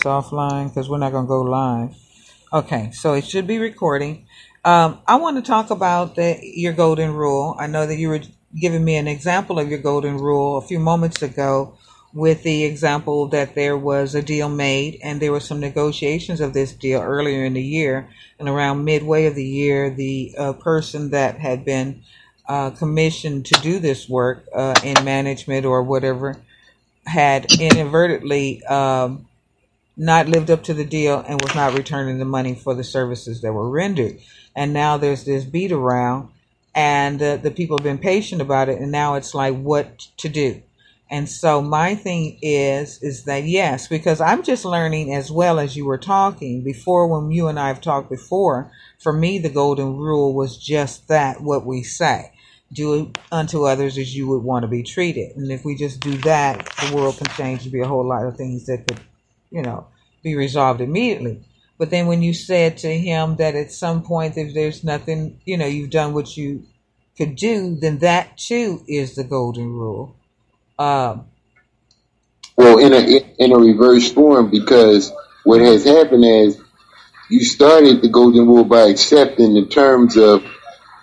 offline because we're not going to go live. Okay, so it should be recording. I want to talk about your golden rule. I know that you were giving me an example of your golden rule a few moments ago with the example that there was a deal made and there were some negotiations of this deal earlier in the year. And around midway of the year, the person that had been commissioned to do this work in management or whatever had inadvertently not lived up to the deal and was not returning the money for the services that were rendered. And now there's this beat around, and the people have been patient about it, and now it's like what to do. And so my thing is that yes, because I'm just learning as well as you were talking before. When you and I have talked before, for me the golden rule was just that, what we say. Do unto others as you would want to be treated. And if we just do that, the world can change. There'd be a whole lot of things that could, be resolved immediately. But then when you said to him that at some point, if there's nothing, you've done what you could do, then that too is the golden rule. Well, in a reverse form, because what has happened is you started the golden rule by accepting the terms of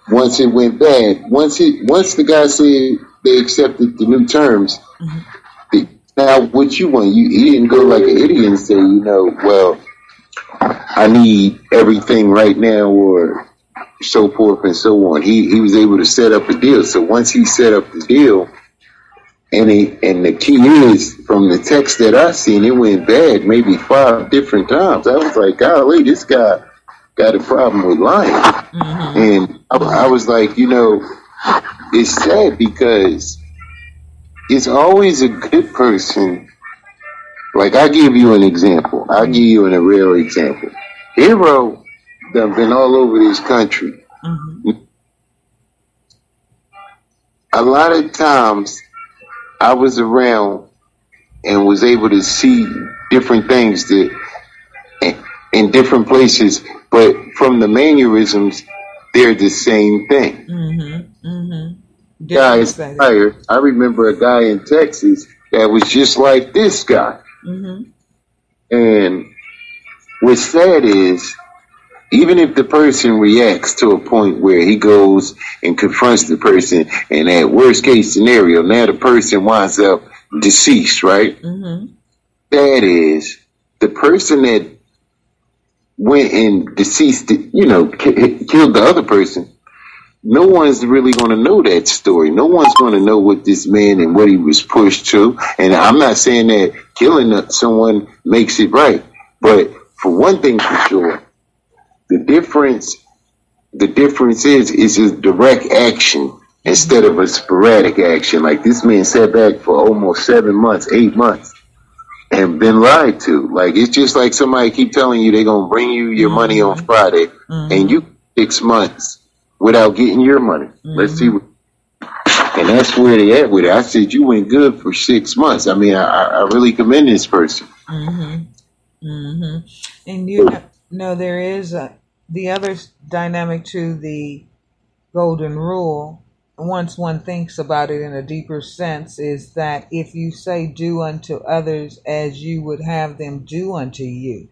once it went bad. Once the guy said they accepted the new terms, now what you want? He didn't go like an idiot and say, well, I need everything right now, or so forth and so on. He was able to set up a deal. So once he set up the deal, and the key is, from the text that I seen, it went bad maybe 5 different times. I was like, golly, this guy got a problem with lying. And I was like, it's sad because it's always a good person. Like, I'll give you an example. I'll give you a real example. Hero done been all over this country. A lot of times I was around and was able to see different things that in different places, but from the mannerisms, they're the same thing. Guys, I remember a guy in Texas that was just like this guy. And what's sad is, even if the person reacts to a point where he goes and confronts the person, and that worst case scenario, now the person winds up deceased, right? That is, the person that went and deceased, killed the other person, no one's really going to know that story. No one's going to know what this man and what he was pushed to. And I'm not saying that killing someone makes it right, but for one thing for sure, the difference is a direct action instead of a sporadic action. Like, this man sat back for almost 7 months, 8 months, and been lied to. Like, it's just like somebody keep telling you they're going to bring you your money on Friday, and you 6 months without getting your money. Let's see what, and that's where they at with it. I said, you went good for 6 months. I mean, I really commend this person. And there is the other dynamic to the golden rule, once one thinks about it in a deeper sense, is that if you say do unto others as you would have them do unto you,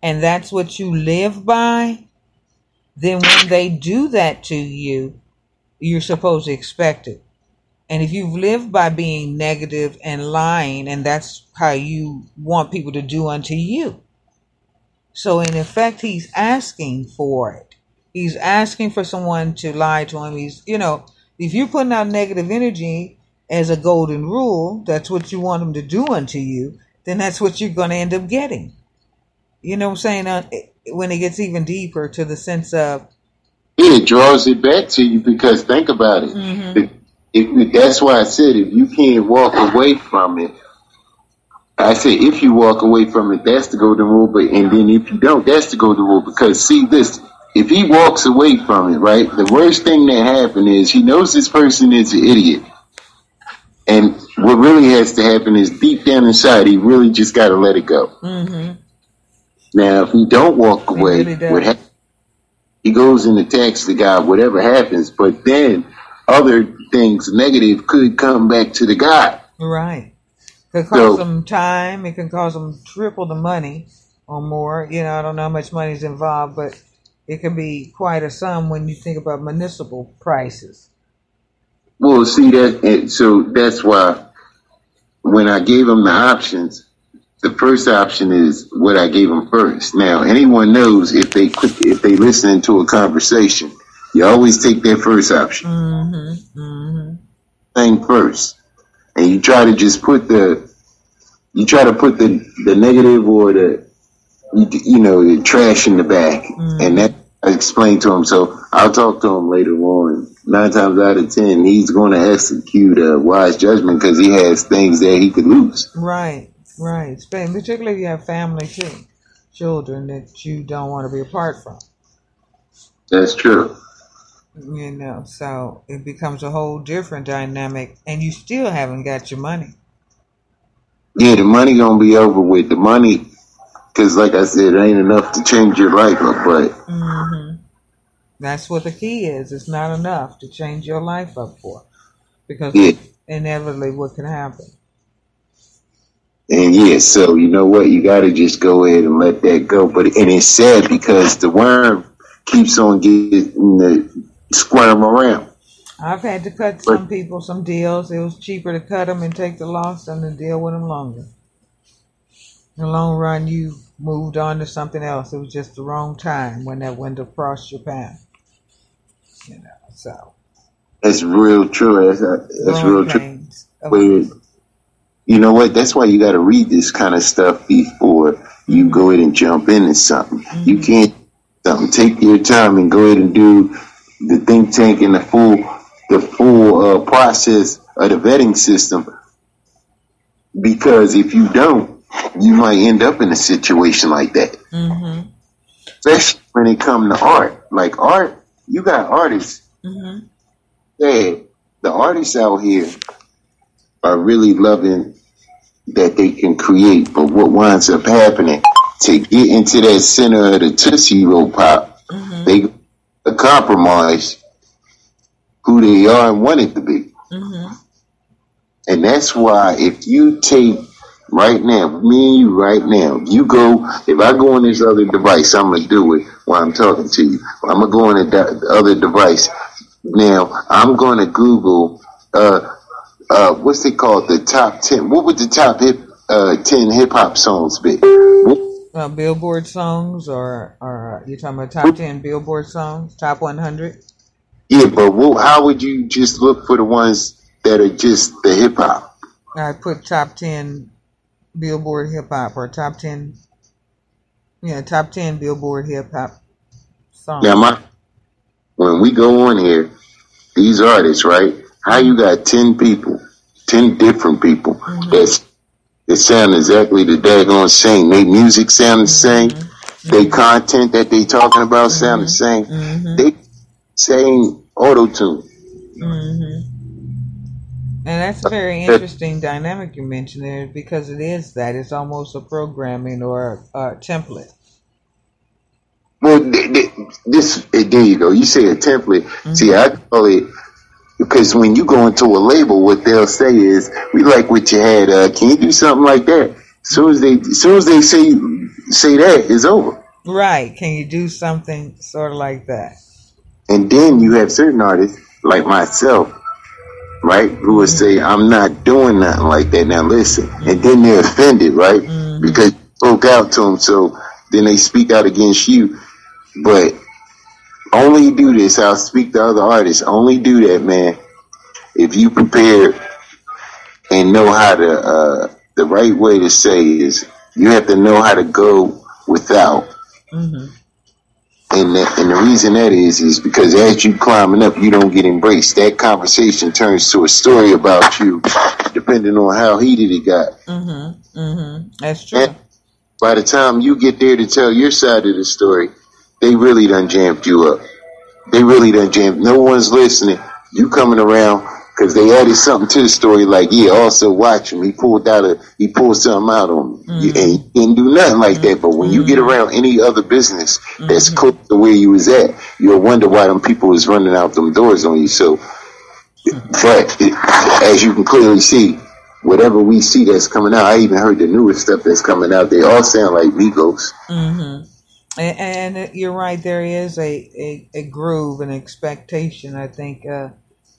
and that's what you live by, then when they do that to you, you're supposed to expect it. And if you've lived by being negative and lying, and that's how you want people to do unto you, so in effect, he's asking for it. He's asking for someone to lie to him. He's, if you're putting out negative energy as a golden rule, that's what you want him to do unto you, then that's what you're going to end up getting. You know what I'm saying? When it gets even deeper to the sense of... It draws it back to you, because think about it. That's why I said, if you can't walk away from it, I said, if you walk away from it, that's the golden rule. But and then if you don't, that's the golden rule. Because see this, if he walks away from it, right, the worst thing that happened is he knows this person is an idiot. And what really has to happen is deep down inside, he really just got to let it go. Now, if he don't walk away, really he goes and attacks the guy, whatever happens. But then other things negative could come back to the guy. Right. It could cost So, them time. It can cost them triple the money or more. I don't know how much money is involved, but it can be quite a sum when you think about municipal prices. well, see that, and so that's why when I gave them the options, the first option is what I gave them first. Now, anyone knows if they listen to a conversation, you always take their first option, thing first, and you try to just put the negative or the trash in the back, and that I explained to him. So I'll talk to him later on. 9 times out of 10, he's going to execute a wise judgment because he has things that he could lose. Right. Particularly if you have family too, children that you don't want to be apart from. That's true. So it becomes a whole different dynamic, and you still haven't got your money. Yeah, the money gonna be over with. The money, because like I said, it ain't enough to change your life up, but that's what the key is. It's not enough to change your life up for, because inevitably what can happen. And yeah, so you know what? You got to just go ahead and let that go. And it's sad because the worm keeps on getting the squirm around. I've had to cut some people some deals. It was cheaper to cut them and take the loss than to deal with them longer. In the long run, you moved on to something else. It was just the wrong time when that window crossed your path. So. That's real true. That's real true. You know what? That's why you got to read this kind of stuff before you go ahead and jump into something. You can't take your time and go ahead and do the think tank and the full process of the vetting system. Because if you don't, you might end up in a situation like that. Especially when it comes to art. Like art, you got artists. Yeah, the artists out here are really loving that they can create, but what winds up happening to get into that center of the Tootsie Roll Pop, they compromise who they are and want it to be. And that's why if you take right now, me and you right now, if I go on this other device, I'm going to do it while I'm talking to you. I'm going to go on the other device. Now, I'm going to Google, what's it called? The top 10. What would the top 10 hip hop songs be? Billboard songs, or you're talking about top 10 Billboard songs, top 100? Yeah, but how would you just look for the ones that are just the hip hop? I put top 10 Billboard hip hop, or top 10 Billboard hip hop songs. Now, when we go on here, these artists, right? How you got 10 different people that sound exactly the daggone same. They music sound the same. They content that they talking about sound the same. They same auto-tune. And that's a very interesting dynamic you mentioned there, because it is that. It's almost a programming or a template. Well, there you go. You say a template. See, I call it, because when you go into a label, what they'll say is, "We like what you had. Can you do something like that?" As soon as they say that, it's over. Right? Can you do something sort of like that? And then you have certain artists like myself, right, who will say, "I'm not doing nothing like that." Now listen, and then they're offended, right, because you spoke out to them, so then they speak out against you. But only do this. I'll speak to other artists. Only do that, man, if you prepare and know how to. The right way to say is you have to know how to go without. And the reason that is because as you climbing up, you don't get embraced. That conversation turns to a story about you, depending on how heated it got. That's true. And by the time you get there to tell your side of the story, they really done jammed you up. They really done jammed. No one's listening. You coming around because they added something to the story. Like, yeah, also watch him. He pulled something out on me. And you didn't do nothing like that. But when you get around any other business that's close to where you was at, you'll wonder why them people is running out them doors on you. So, but as you can clearly see, whatever we see that's coming out. I even heard the newest stuff that's coming out. They all sound like Migos. Mm-hmm. And you're right. There is a groove and expectation, I think,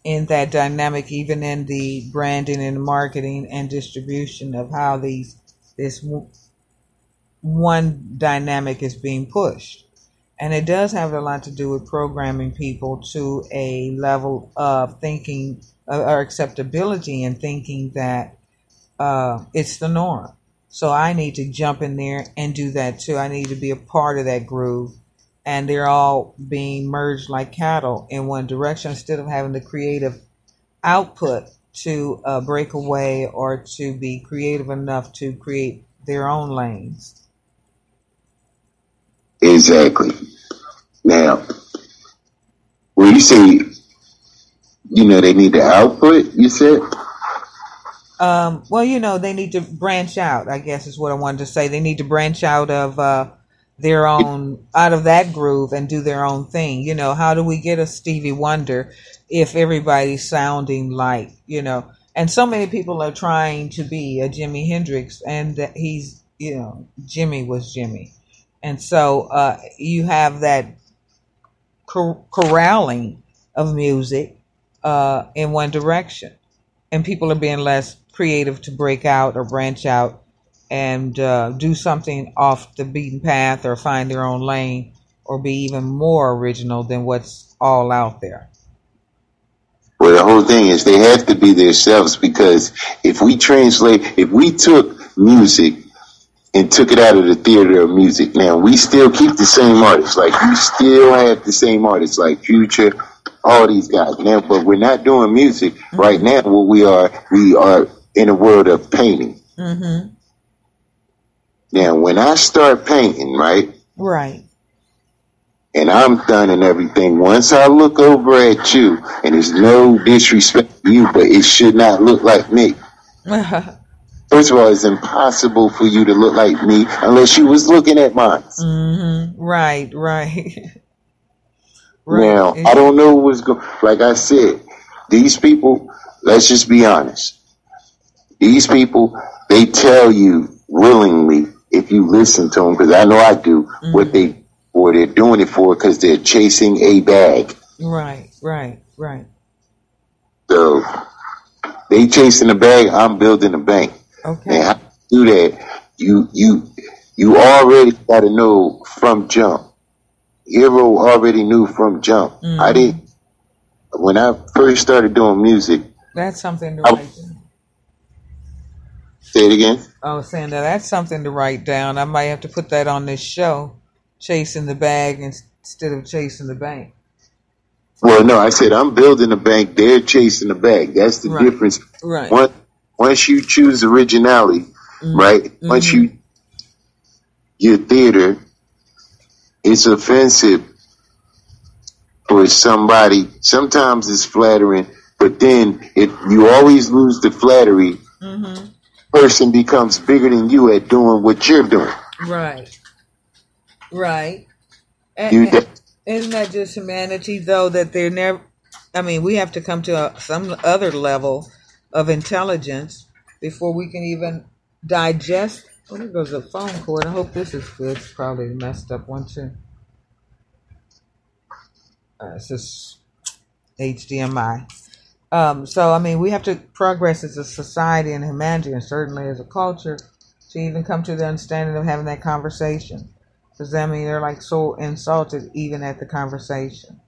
in that dynamic, even in the branding and marketing and distribution of how this one dynamic is being pushed. And it does have a lot to do with programming people to a level of thinking or acceptability and thinking that it's the norm. So I need to jump in there and do that too. I need to be a part of that groove. And they're all being merged like cattle in one direction instead of having the creative output to break away or to be creative enough to create their own lanes. Exactly. Now, when you say, they need the output, you said? Well, they need to branch out, I guess is what I wanted to say. They need to branch out of out of that groove and do their own thing. How do we get a Stevie Wonder if everybody's sounding like, and so many people are trying to be a Jimi Hendrix, and that he's, Jimmy was Jimmy. And so you have that corralling of music in one direction. And people are being less creative to break out or branch out and do something off the beaten path or find their own lane or be even more original than what's all out there. Well, the whole thing is they have to be themselves, because if we took music and took it out of the theater of music, now we still keep the same artists. Like, you still have the same artists like Future, all these guys. Now, but we're not doing music right now. What we are in a world of painting. Mm-hmm. Now, when I start painting, right, and I'm done and everything, once I look over at you, and there's no disrespect to you, but it should not look like me. First of all, it's impossible for you to look like me unless you was looking at mine. Mm-hmm. Right. Now, I don't know what's going. Like I said, these people. Let's just be honest. These people, they tell you willingly, if you listen to them, because I know I do, what they're doing it for, because they're chasing a bag. Right. So they chasing a bag. I'm building a bank. Okay. And how you do that? You already got to know from jump. Hero already knew from jump. When I first started doing music. That's something to write down. Say it again? I was saying that's something to write down. I might have to put that on this show, chasing the bag instead of chasing the bank. Well, no, I said I'm building a bank. They're chasing the bag. That's the difference. Right. Once you choose originality, right? Once your theater, it's offensive for somebody. Sometimes it's flattering, but then if you always lose the flattery, person becomes bigger than you at doing what you're doing. Right. And isn't that just humanity, though, that they're never... I mean, we have to come to some other level of intelligence before we can even digest... Oh, there goes a phone cord. I hope this is good. It's probably a messed up one, too. It's just HDMI. So, I mean, we have to progress as a society and humanity, and certainly as a culture, to even come to the understanding of having that conversation. Because, I mean, they're like so insulted even at the conversation.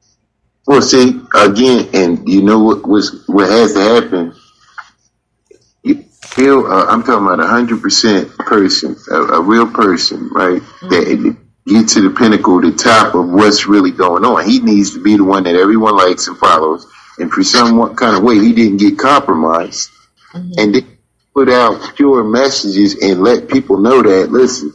Well, see, again, and you know what has to happen? You feel, I'm talking about 100% person, a real person, right? That get to the pinnacle, the top of what's really going on. He needs to be the one that everyone likes and follows. And for some kind of way, he didn't get compromised. And they put out pure messages and let people know that, listen,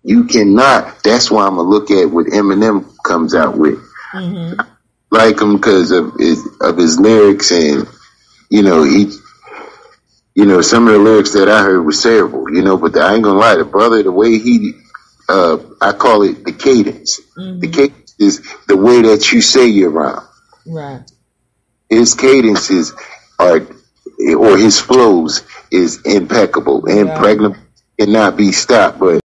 you cannot. That's why I'm going to look at what Eminem comes out with. Like him because of his lyrics, and, some of the lyrics that I heard was terrible, but I ain't going to lie, the brother, the way he, I call it the cadence. The cadence is the way that you say your rhyme. Right. His cadences are or his flows is impeccable. Yeah. Impregnable cannot be stopped. But